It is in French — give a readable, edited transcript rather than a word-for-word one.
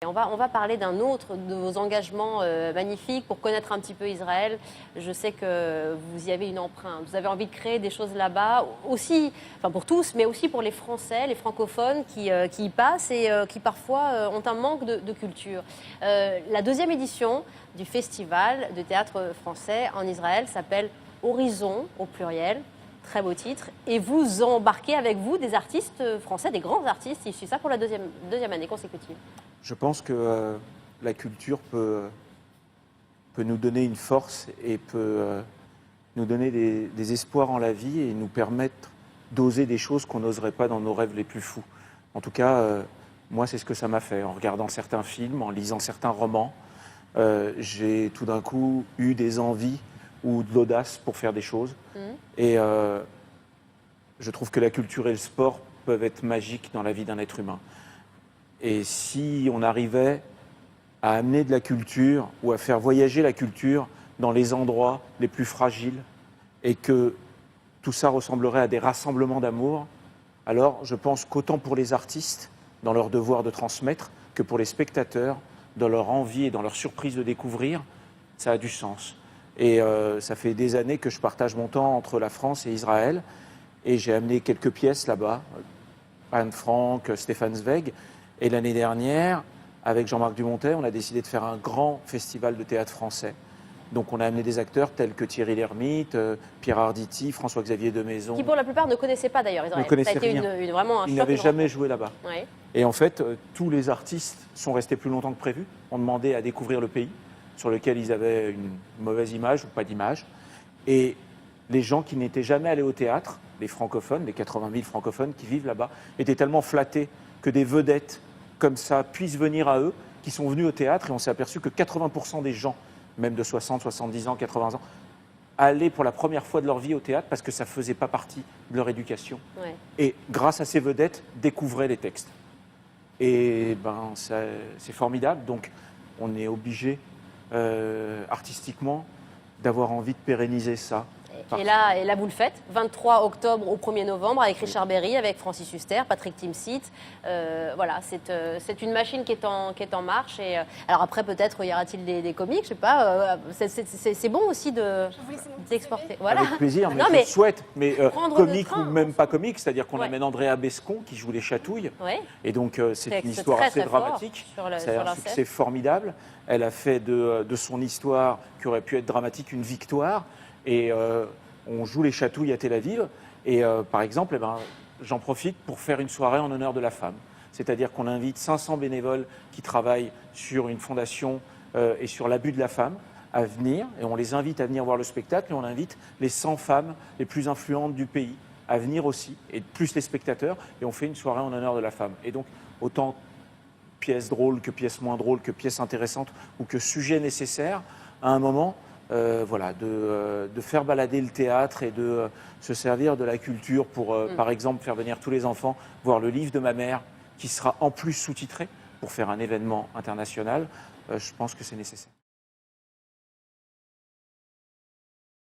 On va parler d'un autre de vos engagements magnifiques pour connaître un petit peu Israël. Je sais que vous y avez une empreinte. Vous avez envie de créer des choses là-bas, aussi, enfin pour tous, mais aussi pour les Français, les francophones qui y passent et qui parfois ont un manque de culture. La deuxième édition du festival de théâtre français en Israël s'appelle Horizon au pluriel. Très beau titre. Et vous embarquez avec vous des artistes français, des grands artistes issus de ça pour la deuxième année consécutive. Je pense que la culture peut nous donner une force et peut nous donner des espoirs en la vie et nous permettre d'oser des choses qu'on n'oserait pas dans nos rêves les plus fous. En tout cas, moi, c'est ce que ça m'a fait. En regardant certains films, en lisant certains romans, j'ai tout d'un coup eu des envies ou de l'audace pour faire des choses. Et je trouve que la culture et le sport peuvent être magiques dans la vie d'un être humain. Et si on arrivait à amener de la culture ou à faire voyager la culture dans les endroits les plus fragiles et que tout ça ressemblerait à des rassemblements d'amour, alors je pense qu'autant pour les artistes, dans leur devoir de transmettre, que pour les spectateurs, dans leur envie et dans leur surprise de découvrir, ça a du sens. Et ça fait des années que je partage mon temps entre la France et Israël. Et j'ai amené quelques pièces là-bas, Anne Frank, Stéphane Zweig. Et l'année dernière, avec Jean-Marc Dumontet, on a décidé de faire un grand festival de théâtre français. Donc on a amené des acteurs tels que Thierry Lhermitte, Pierre Arditi, François-Xavier Demaison. Qui pour la plupart ne connaissaient pas d'ailleurs Israël. Ne connaissaient ça a été rien. vraiment un choc. Ils n'avaient jamais joué là-bas. Ouais. Et en fait, tous les artistes sont restés plus longtemps que prévu. On demandait à découvrir le pays, sur lequel ils avaient une mauvaise image ou pas d'image. Et les gens qui n'étaient jamais allés au théâtre, les francophones, les 80 000 francophones qui vivent là-bas, étaient tellement flattés que des vedettes comme ça puissent venir à eux, qui sont venus au théâtre, et on s'est aperçu que 80% des gens, même de 60, 70 ans, 80 ans, allaient pour la première fois de leur vie au théâtre parce que ça ne faisait pas partie de leur éducation. Ouais. Et grâce à ces vedettes, découvraient les textes. Et ben, c'est formidable. Donc, on est obligé, artistiquement, d'avoir envie de pérenniser ça. Et là, vous le faites, 23 octobre au 1er novembre, avec Richard Berry, avec Francis Huster, Patrick Timsit. Voilà, c'est une machine qui est en marche. Et, alors après, peut-être y aura-t-il des comiques, je sais pas. C'est bon aussi d'exporter. Voilà. Avec plaisir, mais non, je souhaite. Mais comique ou même enfin. pas comique, c'est-à-dire qu'on Ouais. amène Andrea Bescon qui joue les chatouilles. Ouais. Et donc c'est une Texte histoire très, assez très fort dramatique. sur C'est un la succès scène. formidable. Elle a fait de son histoire, qui aurait pu être dramatique, une victoire. Et on joue les chatouilles à Tel Aviv. Et par exemple, eh ben, j'en profite pour faire une soirée en honneur de la femme. C'est-à-dire qu'on invite 500 bénévoles qui travaillent sur une fondation et sur l'abus de la femme à venir. Et on les invite à venir voir le spectacle. Et on invite les 100 femmes les plus influentes du pays à venir aussi, et plus les spectateurs. Et on fait une soirée en honneur de la femme. Et donc, autant pièces drôles que pièces moins drôles, que pièces intéressantes ou que sujets nécessaires, à un moment, voilà, de faire balader le théâtre et de se servir de la culture pour, par exemple, faire venir tous les enfants voir le livre de ma mère, qui sera en plus sous-titré pour faire un événement international. Je pense que c'est nécessaire.